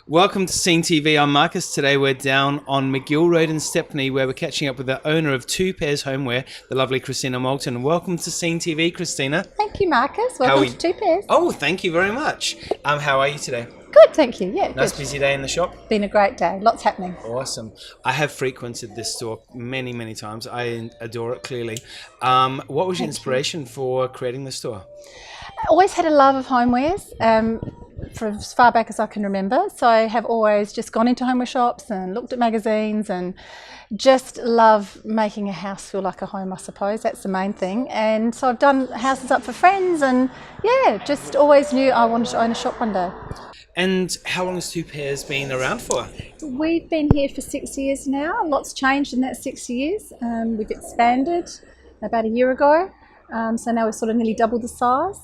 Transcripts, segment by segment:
Welcome to Scene TV. I'm Marcus. Today we're down on Magill Road in Stepney, where we're catching up with the owner of Two Pairs Homeware, the lovely Christina Moulton. Welcome to Scene TV, Christina. Thank you, Marcus. Welcome to Two Pairs. Oh, thank you very much. How are you today? Good, thank you. Yeah, nice good. Busy day in the shop? Been a great day. Lots happening. Awesome. I have frequented this store many times. I adore it, clearly. What was your inspiration for creating the store? I always had a love of homewares. For as far back as I can remember. So I have always just gone into homeware shops and looked at magazines and just love making a house feel like a home, I suppose. That's the main thing. And so I've done houses up for friends and yeah, just always knew I wanted to own a shop one day. And how long has Two Pairs been around for? We've been here for 6 years now. Lots changed in that 6 years. We've expanded about a year ago. So now we've sort of nearly doubled the size.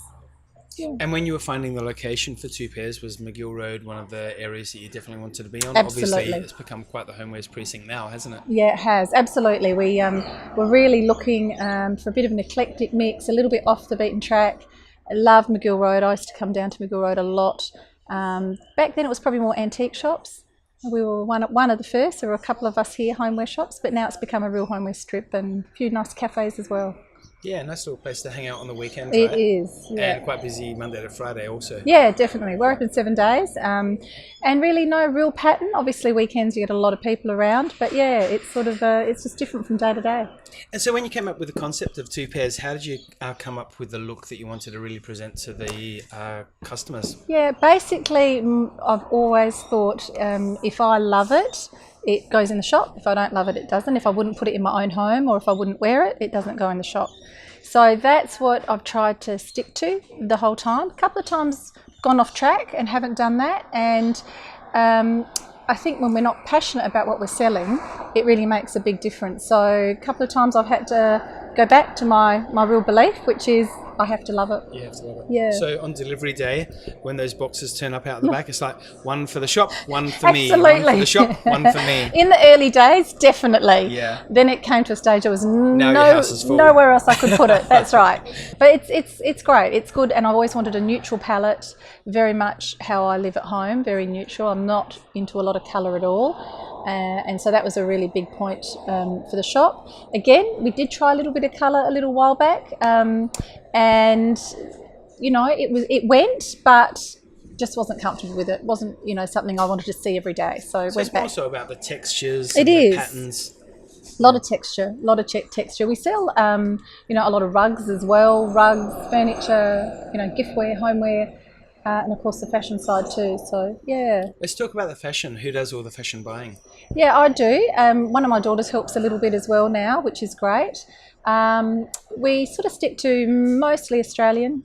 Yeah. And when you were finding the location for Two Pairs, was Magill Road one of the areas that you definitely wanted to be on? Absolutely. Obviously, it's become quite the homewares precinct now, hasn't it? Yeah, it has. Absolutely. We're really looking for a bit of an eclectic mix, a little bit off the beaten track. I love Magill Road. I used to come down to Magill Road a lot. Back then it was probably more antique shops. We were one of the first. There were a couple of us here, homeware shops, but now it's become a real homeware strip and a few nice cafes as well. Yeah, nice little place to hang out on the weekend, right? It is, yeah. And quite busy Monday to Friday also. Yeah, definitely. We're open 7 days and really no real pattern. Obviously weekends you get a lot of people around, but yeah, it's sort of, it's just different from day to day. And so when you came up with the concept of Two Pairs, how did you come up with the look that you wanted to really present to the customers? Yeah, basically I've always thought if I love it, it goes in the shop. If I don't love it, it doesn't. If I wouldn't put it in my own home or if I wouldn't wear it, it doesn't go in the shop. So that's what I've tried to stick to the whole time. A couple of times gone off track and haven't done that. And I think when we're not passionate about what we're selling, it really makes a big difference. So a couple of times I've had to go back to my real belief, which is I have to love it. You have to love it. Yeah. So on delivery day, when those boxes turn up out the back, it's like one for the shop, one for me. Absolutely. One for the shop, one for me. In the early days, definitely. Yeah. Then it came to a stage there was nowhere else I could put it. That's right. But it's great. It's good. And I've always wanted a neutral palette, very much how I live at home, very neutral. I'm not into a lot of colour at all. And so that was a really big point for the shop. Again, we did try a little bit of colour a little while back. And you know, it went, but just wasn't comfortable with it. It wasn't, you know, something I wanted to see every day. So it's more so about the textures. It is. The patterns. A lot of texture, texture. We sell, you know, a lot of rugs as well. Rugs, furniture, you know, giftware, homeware, and of course the fashion side too. So yeah. Let's talk about the fashion. Who does all the fashion buying? Yeah, I do. One of my daughters helps a little bit as well now, which is great. We sort of stick to mostly Australian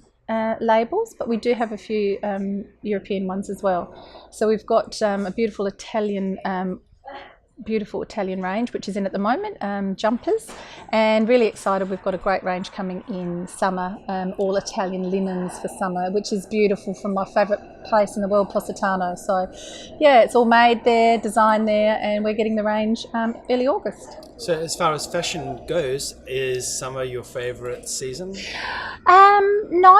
labels, but we do have a few European ones as well. So we've got a beautiful Italian range, which is in at the moment, jumpers, and really excited. We've got a great range coming in summer, all Italian linens for summer, which is beautiful, from my favourite place in the world, Positano. So yeah, it's all made there, designed there, and we're getting the range early August. So as far as fashion goes, is summer your favourite season? No,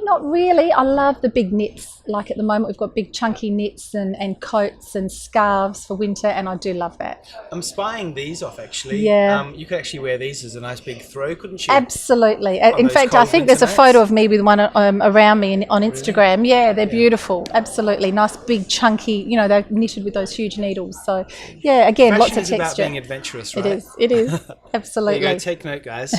not really. I love the big knits. Like at the moment, we've got big chunky knits and coats and scarves for winter, and I do love that. I'm spying these off actually. Yeah. You could actually wear these as a nice big throw, couldn't you? Absolutely. In fact, I think there's a photo of me with one around me on Instagram. Really? Yeah, they're beautiful. Absolutely. Nice big chunky, you know, they're knitted with those huge needles. So yeah, again, fashion lots of is texture. About being adventurous, right? It is. Absolutely. There you go, take note, guys.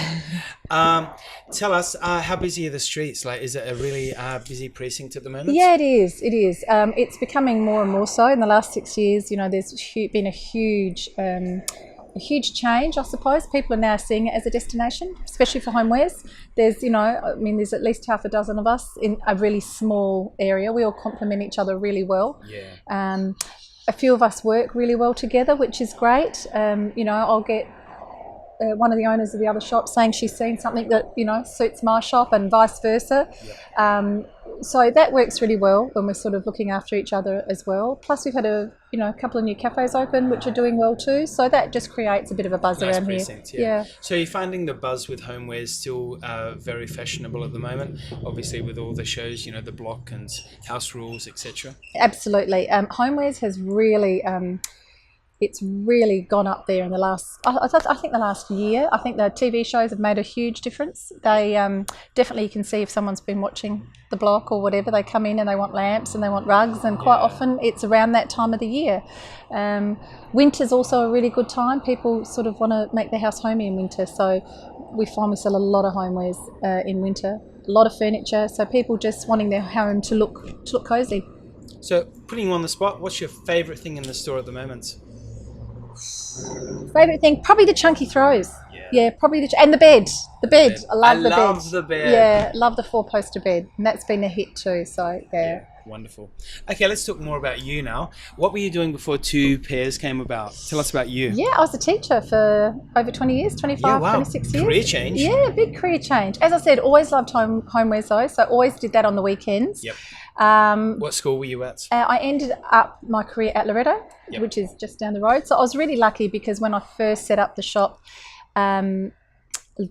Tell us, how busy are the streets? Like, is it a really busy precinct at the moment? Yeah, it is. It's becoming more and more so in the last 6 years. You know, there's been a huge change, I suppose. People are now seeing it as a destination, especially for homewares. There's, you know, I mean, there's at least half a dozen of us in a really small area. We all complement each other really well. Yeah. A few of us work really well together, which is great. You know, I'll get one of the owners of the other shop saying she's seen something that, you know, suits my shop and vice versa. So that works really well when we're sort of looking after each other as well. Plus we've had a couple of new cafes open which are doing well too. So that just creates a bit of a buzz around precinct, here. yeah. So you're finding the buzz with homewares still very fashionable at the moment, obviously with all the shows, you know, the block and house rules, etc. Absolutely. Homewares has really... it's really gone up there in the last, I think the last year. I think the TV shows have made a huge difference. They definitely, you can see if someone's been watching the block or whatever, they come in and they want lamps and they want rugs, and quite often it's around that time of the year. Winter's also a really good time. People sort of want to make their house homey in winter, so we find we sell a lot of homewares in winter, a lot of furniture, so people just wanting their home to look cosy. So putting you on the spot, what's your favourite thing in the store at the moment? Favourite thing, probably the chunky throws. Yeah, probably and the bed. The bed. I love the bed. Yeah, love the 4-poster bed, and that's been a hit too. So yeah. Wonderful. Okay, let's talk more about you now. What were you doing before Two Pairs came about? Tell us about you. Yeah, I was a teacher for over 20 years, 25, 26 years. Career change. Yeah, big career change. As I said, always loved homewares though, so always did that on the weekends. Yep. What school were you at? I ended up my career at Loretto, which is just down the road. So I was really lucky because when I first set up the shop, the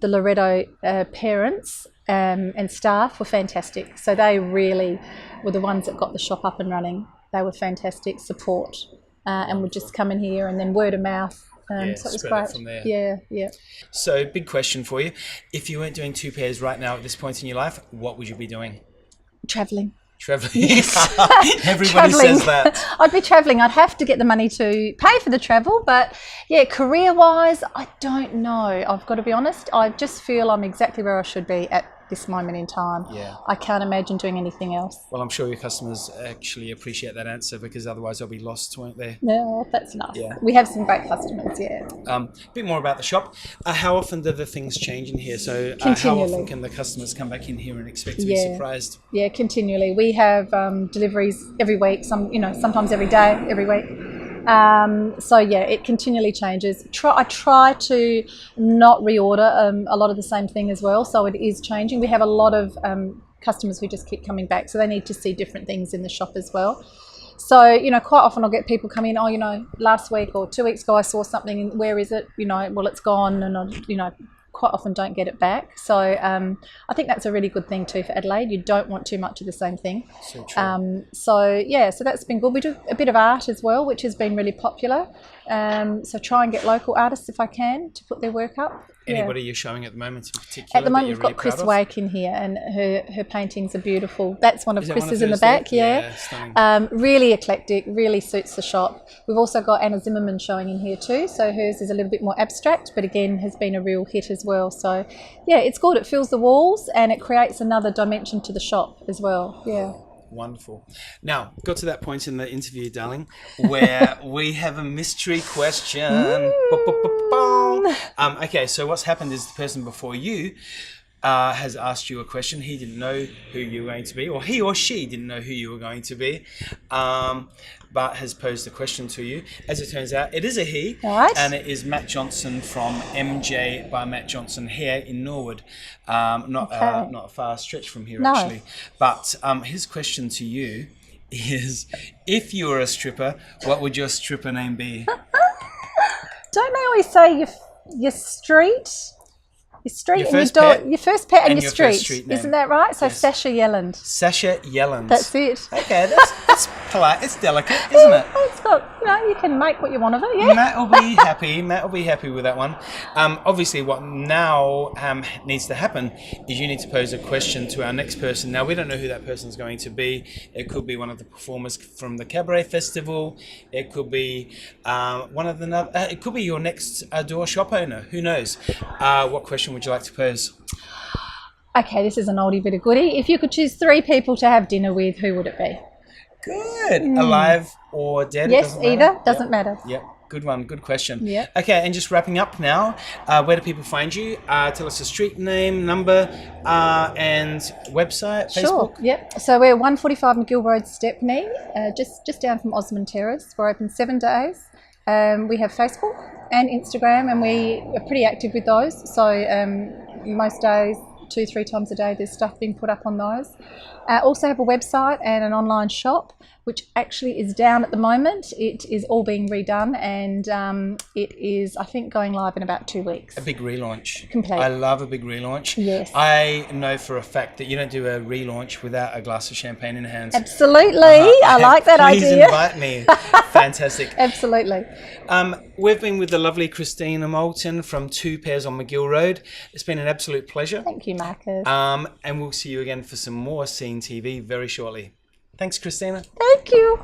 Loretto parents and staff were fantastic. So they really were the ones that got the shop up and running. They were fantastic support and would just come in here, and then word of mouth. So it was great. From there. Yeah. So big question for you. If you weren't doing Two Pairs right now at this point in your life, what would you be doing? Travelling. Yes. Everybody says that. I'd be travelling. I'd have to get the money to pay for the travel, but yeah, career-wise, I don't know. I've got to be honest. I just feel I'm exactly where I should be at this moment in time. Yeah. I can't imagine doing anything else. Well, I'm sure your customers actually appreciate that answer, because otherwise they'll be lost, won't they? No, that's nice. Yeah. We have some great customers, yeah. A bit more about the shop. How often do the things change in here? So how often can the customers come back in here and expect to be surprised? Yeah, continually. We have deliveries every week, sometimes every day, every week. So yeah, it continually changes. I try to not reorder a lot of the same thing as well, so it is changing. We have a lot of customers who just keep coming back, so they need to see different things in the shop as well. So, quite often I'll get people come in, last week or 2 weeks ago I saw something, and where is it? Well, it's gone, and I, quite often don't get it back. So I think that's a really good thing too for Adelaide. You don't want too much of the same thing. So true. So that's been good. We do a bit of art as well, which has been really popular. So try and get local artists if I can to put their work up. Anybody you're showing at the moment in particular? At the moment we've got Chris Wake in here, and her paintings are beautiful. That's one of Chris's in the back. Yeah, really eclectic, really suits the shop. We've also got Anna Zimmerman showing in here too, so hers is a little bit more abstract, but again has been a real hit as well. So yeah, it's good. It fills the walls and it creates another dimension to the shop as well. Yeah. Wonderful. Now, got to that point in the interview, darling, where we have a mystery question. Okay, so what's happened is the person before you has asked you a question. He didn't know who you were going to be, or he or she didn't know who you were going to be, but has posed a question to you. As it turns out, it is a he, and it is Matt Johnson from MJ by Matt Johnson here in Norwood. Not a far stretch from here, actually. But his question to you is, if you were a stripper, what would your stripper name be? Don't they always say your street? Your street your and your dog, your first pet and your street isn't that right? So yes. Sasha Yelland. Sasha Yelland. That's it. Okay, that's polite. It's delicate, isn't it? It's got, you can make what you want of it. Yeah. Matt will be happy. Matt will be happy with that one. Obviously, what now needs to happen is you need to pose a question to our next person. Now, we don't know who that person is going to be. It could be one of the performers from the Cabaret Festival. It could be it could be your next door shop owner. Who knows? What question would you like to pose? Okay, this is an oldie bit of goodie. If you could choose 3 people to have dinner with, who would it be? Good. Alive or dead? Yes, either. Doesn't matter. Yep. Good one. Good question. Yep. Okay, and just wrapping up now, where do people find you? Tell us a street name, number, and website, Facebook. Sure. Yep. So we're 145 Magill Road, Stepney, just down from Osmond Terrace. We're open 7 days. We have Facebook and Instagram, and we are pretty active with those. So most days, 2-3 times a day, there's stuff being put up on those. Also have a website and an online shop, which actually is down at the moment. It is all being redone, and it is, I think, going live in about 2 weeks. A big relaunch. Complete. I love a big relaunch. Yes. I know for a fact that you don't do a relaunch without a glass of champagne in hand. Absolutely. I like that Please idea. invite me. Fantastic. Absolutely. We've been with the lovely Christina Moulton from Two Pairs on Magill Road. It's been an absolute pleasure. Thank you, Markus. And we'll see you again for some more Scene TV very shortly. Thanks, Christina. Thank you.